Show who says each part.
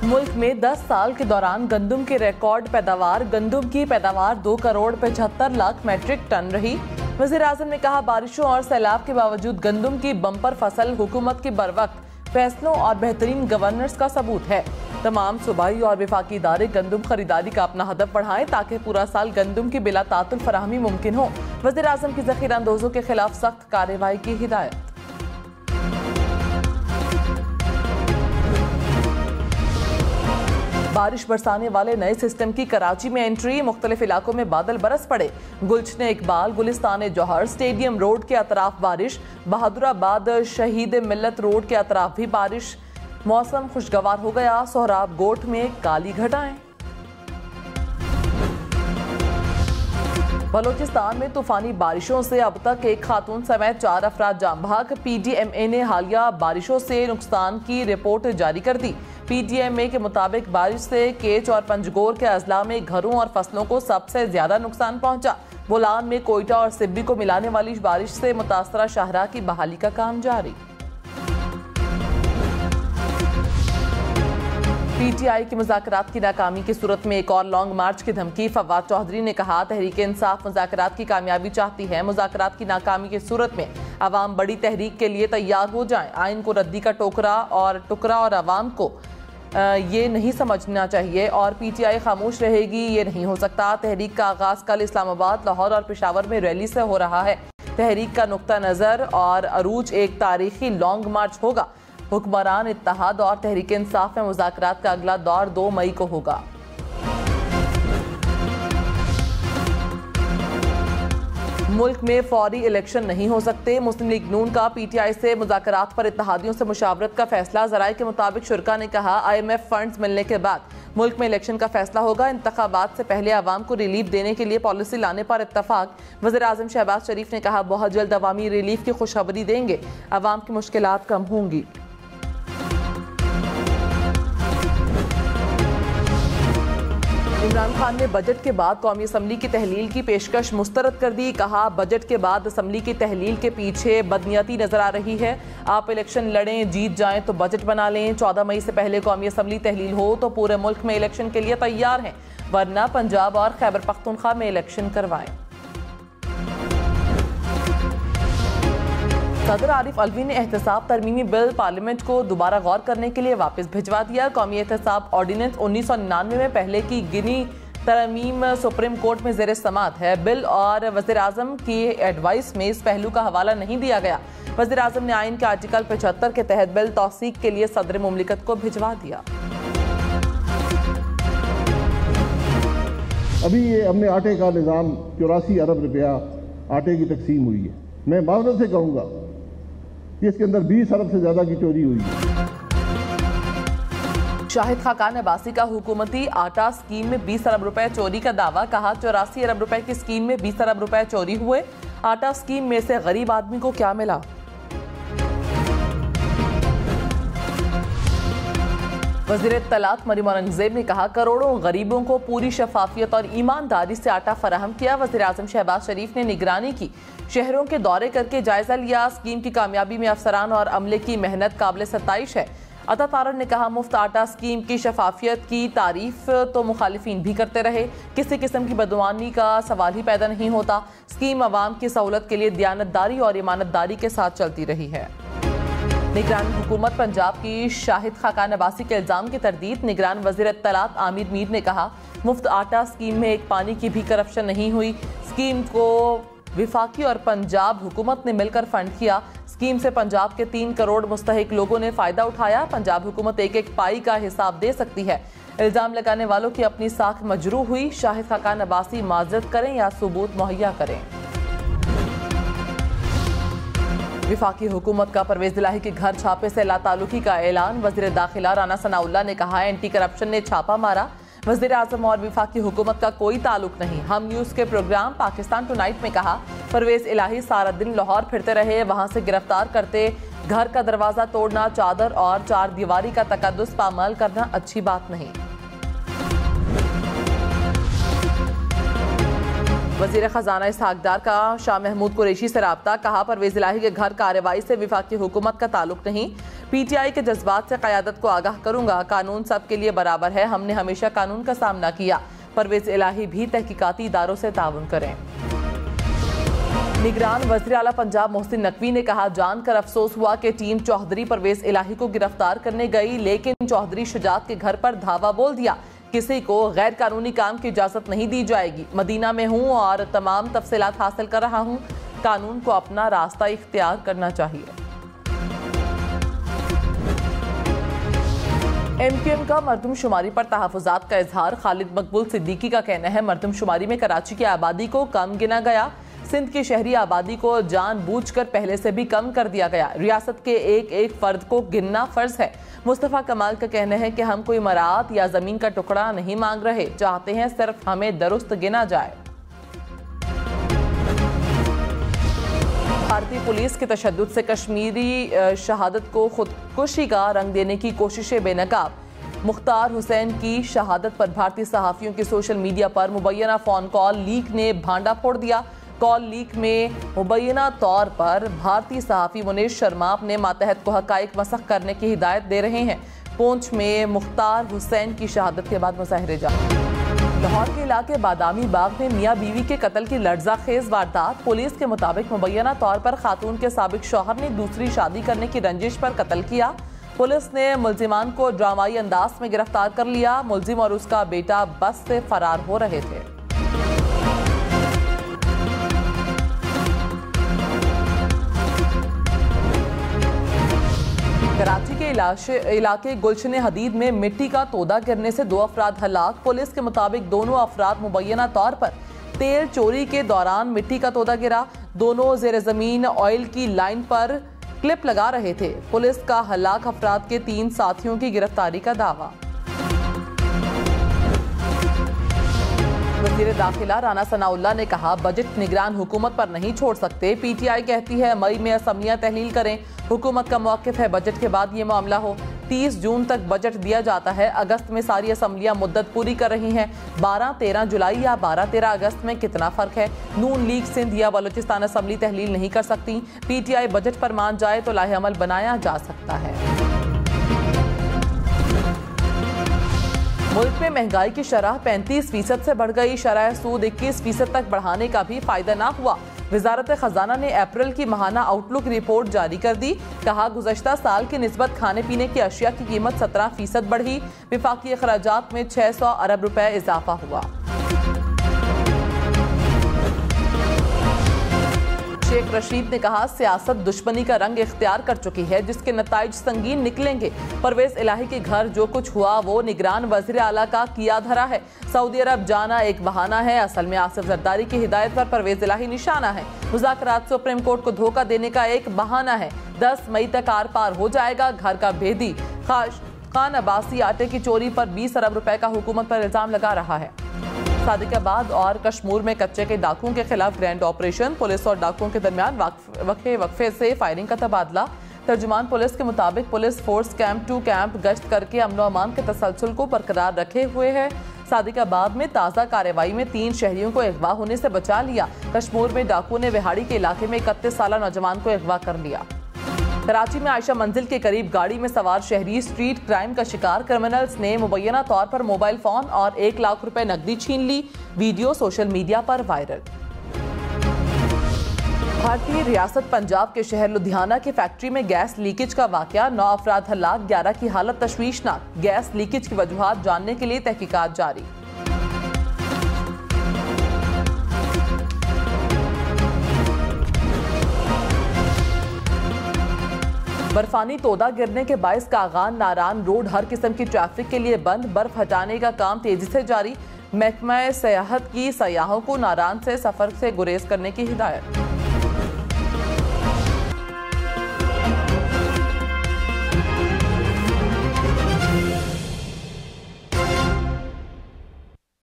Speaker 1: मुल्क में 10 साल के दौरान गंदम की रिकॉर्ड पैदावार। गंदम की पैदावार 2 करोड़ 75 लाख मैट्रिक टन रही। वज़ीर आज़म ने कहा, बारिशों और सैलाब के बावजूद गंदम की बम्पर फसल हुकूमत की बरवक्त फैसलों और बेहतरीन गवर्नेंस का सबूत है। तमाम सूबाई और वफाकी इदारे गंदम खरीदारी का अपना हदफ बढ़ाएं ताकि पूरा साल गंदम की बिला तातुल फराहमी मुमकिन हो। वज़ीर आज़म की ज़ख़ीरा अंदोज़ों के खिलाफ सख्त कार्रवाई की हिदायत। बारिश बरसाने वाले नए सिस्टम की कराची में एंट्री। मुख्तलिफ इलाकों में बादल बरस पड़े। गुलशन इकबाल, गुलिस्तान जौहर, स्टेडियम रोड के अतराफ बारिश। बहादुराबाद शहीद मिल्लत रोड के अतराफ भी बारिश। मौसम खुशगवार हो गया। सोहराब गोट में काली घटाएं। बलोचिस्तान में तूफानी बारिशों से अब तक एक खातून समेत 4 अफराद जान बहक। PDMA ने हालिया बारिशों से नुकसान की रिपोर्ट जारी कर दी। PDMA के मुताबिक बारिश से केच और पंजगोर के अजला में घरों और फसलों को सबसे ज्यादा नुकसान पहुंचा। बोलान में कोयटा और सिब्बी को मिलाने वाली बारिश से मुतासरा शाहरा की बहाली का काम जारी। PTI की मुज़ाकरात की नाकामी की सूरत में एक और लॉन्ग मार्च की धमकी। फवाद चौधरी ने कहा, तहरीक इंसाफ मुज़ाकरात की कामयाबी चाहती है। मुज़ाकरात की नाकामी की सूरत में अवाम बड़ी तहरीक के लिए तैयार हो जाएं। आइन को रद्दी का टुकड़ा और अवाम को ये नहीं समझना चाहिए और PTI खामोश रहेगी, ये नहीं हो सकता। तहरीक का आगाज कल इस्लामाबाद, लाहौर और पेशावर में रैली से हो रहा है। तहरीक का नुक्ता नज़र और अरूज एक तारीखी लॉन्ग मार्च होगा। हुक्मरान इत्तेहाद और तहरीक इंसाफ में मुज़ाकरात का अगला दौर 2 मई को होगा। मुल्क में फौरी इलेक्शन नहीं हो सकते। मुस्लिम लीग नून का PTI से मुज़ाकरात पर इत्तेहादियों से मुशावरत का फैसला। ज़राए के मुताबिक शुरका ने कहा, IMF फंड्स मिलने के बाद मुल्क में इलेक्शन का फैसला होगा। इंतखाबात से पहले अवाम को रिलीफ देने के लिए पॉलिसी लाने पर इत्तफाक। वज़ीर आज़म शहबाज शरीफ ने कहा, बहुत जल्द अवामी रिलीफ की खुशखबरी देंगे। अवाम की मुश्किलात कम होंगी। इमरान खान ने बजट के बाद कौमी असम्बली की तहलील की पेशकश मुस्तरद कर दी। कहा, बजट के बाद असम्बली की तहलील के पीछे बदनीयती नजर आ रही है। आप इलेक्शन लड़ें, जीत जाएं तो बजट बना लें। 14 मई से पहले कौमी असम्बली तहलील हो तो पूरे मुल्क में इलेक्शन के लिए तैयार हैं, वरना पंजाब और खैबर पख्तूनख्वा में इलेक्शन करवाएं। सदर आरिफ अलवी ने एहतसाब तरमीमी बिल पार्लियामेंट को दोबारा गौर करने के लिए वापस भिजवा दिया। कौमी एहतसाब ऑर्डिनेंस 1999 में पहले की गिनी तरमीम सुप्रीम कोर्ट में ज़ेर समाअत है। बिल और वज़ीर आज़म की एडवाइस में इस पहलू का हवाला नहीं दिया गया। वज़ीर आज़म ने आइन के आर्टिकल 75 के तहत बिल तौसीक के लिए सदर मुमलिकत को भिजवा दिया।
Speaker 2: अभी ये हमने आटे का निज़ाम 84 अरब रुपया आटे की तकसीम हुई है। मैं मावरत से कहूँगा कि इसके अंदर 20 अरब से ज्यादा की चोरी हुई है।
Speaker 1: शाहिद खाकान अब्बासी का हुकूमती आटा स्कीम में 20 अरब रुपए चोरी का दावा। कहा, 84 अरब रुपए की स्कीम में 20 अरब रुपए चोरी हुए। आटा स्कीम में से गरीब आदमी को क्या मिला? वज़ीर इत्तलात मरियम औरंगज़ेब ने कहा, करोड़ों गरीबों को पूरी शफाफियत और ईमानदारी से आटा फराहम किया। वज़ीर आज़म शहबाज शरीफ ने निगरानी की, शहरों के दौरे करके जायजा लिया। स्कीम की कामयाबी में अफसरान और अमले की मेहनत काबिल सताइश है। अता तारड़ ने कहा, मुफ्त आटा स्कीम की शफाफियत की तारीफ तो मुखालिफिन भी करते रहे। किसी किस्म की बदवानी का सवाल ही पैदा नहीं होता। स्कीम अवाम की सहूलत के लिए दियानतदारी और ईमानतदारी के साथ चलती रही है। निगरान हुकूमत पंजाब की शाहिद खाकान अब्बासी के इल्जाम की तरदीद। निगरान वज़ीर इत्तलात आमिर मीर ने कहा, मुफ्त आटा स्कीम में एक पानी की भी करप्शन नहीं हुई। स्कीम को विफाकी और पंजाब हुकूमत ने मिलकर फंड किया। स्कीम से पंजाब के 3 करोड़ मुस्तहिक लोगों ने फायदा उठाया। पंजाब हुकूमत एक एक पाई का हिसाब दे सकती है। इल्जाम लगाने वालों की अपनी साख मजरू हुई। शाहिद खाकान अब्बासी माजरत करें या सबूत मुहैया करें। विफाकी हुकूमत का परवेज इलाही के घर छापे से लाताल्लुकी का ऐलान। वज़ीर दाखिला राना सनाउल्लाह ने कहा, एंटी करप्शन ने छापा मारा। वज़ीर आज़म और विफाकी हुकूमत का कोई ताल्लुक नहीं। हम न्यूज़ के प्रोग्राम पाकिस्तान टुनाइट में कहा, परवेज इलाही सारा दिन लाहौर फिरते रहे, वहाँ से गिरफ्तार करते। घर का दरवाज़ा तोड़ना, चादर और 4 दीवारी का तकद्दुस पामाल करना अच्छी बात नहीं। वज़ीर ख़जाना इसहाक डार का शाह महमूद कुरैशी से राब्ता। कहा, परवेज इलाही के घर कार्रवाई से विफाकी हुकूमत का ताल्लुक नहीं। पीटीआई के जज्बात से क़यादत को आगाह करूंगा। कानून सबके लिए बराबर है। हमने हमेशा कानून का सामना किया। परवेज इलाही भी तहकीकाती इदारों से ताउन करें। निगरान वज़ीर आला पंजाब मोहसिन नकवी ने कहा, जानकर अफसोस हुआ कि टीम चौधरी परवेज इलाही को गिरफ्तार करने गई, लेकिन चौधरी शुजात के घर पर धावा बोल दिया। किसी को गैर कानूनी काम की इजाजत नहीं दी जाएगी। मदीना में हूं और तमाम तफसीलात हासिल कर रहा हूं। कानून को अपना रास्ता इख्तियार करना चाहिए। एमक्यूएम का मरदमशुमारी पर तहफ़्फ़ुज़ात का इजहार। खालिद मकबूल सिद्दीकी का कहना है, मरदमशुमारी में कराची की आबादी को कम गिना गया। सिंध की शहरी आबादी को जानबूझकर पहले से भी कम कर दिया गया। रियासत के एक एक फर्द को गिनना फर्ज है। मुस्तफ़ा कमाल का कहना है कि हम कोई मरात या जमीन का टुकड़ा नहीं मांग रहे, चाहते हैं सिर्फ हमें दुरुस्त गिना जाए। भारतीय पुलिस के तशद्दुद से कश्मीरी शहादत को खुदकुशी का रंग देने की कोशिशें बेनकाब। मुख्तार हुसैन की शहादत पर भारतीय सहाफ़ियों की सोशल मीडिया पर मुबैना फ़ोन कॉल लीक ने भांडा फोड़ दिया। कॉल लीक में मुबैना तौर पर भारतीय सहाफ़ी मुनीर शर्मा अपने मातहत को हक़ाइक़ मसख़ करने की हिदायत दे रहे हैं। पूंछ में मुख्तार हुसैन की शहादत के बाद मुजाहिरे जारी। लाहौर के इलाके बादामी बाग में मियाँ बीवी के कत्ल की लर्ज़ाखेज़ वारदात। पुलिस के मुताबिक मुबैना तौर पर खातून के साबिक शौहर ने दूसरी शादी करने की रंजिश पर कत्ल किया। पुलिस ने मुल्जिमान को ड्रामाई अंदाज में गिरफ्तार कर लिया। मुल्जिम और उसका बेटा बस से फरार हो रहे थे। कराची के इलाके गुलशन हदीद में मिट्टी का तोदा गिरने से 2 अफराद हलाक। पुलिस के मुताबिक दोनों अफराद मुबैना तौर पर तेल चोरी के दौरान मिट्टी का तोदा गिरा। दोनों ज़ेर ज़मीन ऑयल की लाइन पर क्लिप लगा रहे थे। पुलिस का हलाक अफराद के 3 साथियों की गिरफ्तारी का दावा। वज़ीर दाखिला राना सनाउल्लाह ने कहा, बजट निगरान हुकूमत पर नहीं छोड़ सकते। पीटीआई कहती है मई में असम्बलियां तहलील करें। हुकूमत का मौक़िफ़ है बजट के बाद ये मामला हो। 30 जून तक बजट दिया जाता है। अगस्त में सारी असम्बलियां मुद्दत पूरी कर रही हैं। 12-13 जुलाई या 12-13 अगस्त में कितना फ़र्क है। नून लीग सिंध या बलूचिस्तान असम्बली तहलील नहीं कर सकती। पीटीआई बजट पर मान जाए तो लाहे अमल बनाया जा सकता है। मुल्क में महंगाई की शरह 35% से बढ़ गई। शरह सूद 21% तक बढ़ाने का भी फायदा ना हुआ। वजारत खजाना ने अप्रैल की माहाना आउटलुक रिपोर्ट जारी कर दी। कहा, गुज़श्ता साल की निस्बत खाने पीने की अशिया की कीमत 17% बढ़ी। विफाकी अखराजात में 600 अरब रुपए इजाफा हुआ। शेख रशीद ने कहा, सियासत दुश्मनी का रंग इख्तियार कर चुकी है, जिसके नताइज संगीन निकलेंगे। परवेज इलाही के घर जो कुछ हुआ वो निगरान वज़ीर आला का किया धरा है। सऊदी अरब जाना एक बहाना है, असल में आसिफ जरदारी की हिदायत पर परवेज इलाही निशाना है। मुज़ाकरात सुप्रीम कोर्ट को धोखा देने का एक बहाना है। 10 मई तक आर पार हो जाएगा। घर का भेदी खान अब्बासी आटे की चोरी पर 20 अरब रुपए का हुकूमत पर इल्जाम लगा रहा है। सादिकाबाद और कश्मीर में कच्चे के डाकुओं के खिलाफ ग्रैंड ऑपरेशन। पुलिस और डाकुओं के दरमियान वक्फे से फायरिंग का तबादला। तर्जुमान पुलिस के मुताबिक police force camp two camp गश्त करके अमन अमान के तसलसल को बरकरार रखे हुए है। सादिकाबाद में ताज़ा कार्रवाई में 3 शहरियों को अगवा होने से बचा लिया। कश्मीर में डाकुओं ने विहाड़ी के इलाके में 31 साला नौजवान को अगवा कर लिया। कराची में आयशा मंजिल के करीब गाड़ी में सवार शहरी स्ट्रीट क्राइम का शिकार। क्रिमिनल्स ने मुबैना तौर पर मोबाइल फोन और 1 लाख रुपए नकदी छीन ली। वीडियो सोशल मीडिया पर वायरल। भारतीय रियासत पंजाब के शहर लुधियाना की फैक्ट्री में गैस लीकेज का वाकया। 9 अफराद हलाक, 11 की हालत तशवीशनाक। गैस लीकेज की वजूहात जानने के लिए तहकीकात जारी। बर्फानी तोदा गिरने के बायस कागान नारान रोड हर किस्म की ट्रैफिक के लिए बंद। बर्फ हटाने का काम तेजी से जारी। महकमा सयाहत की सयाहों को नारान से सफर से गुरेज करने की हिदायत।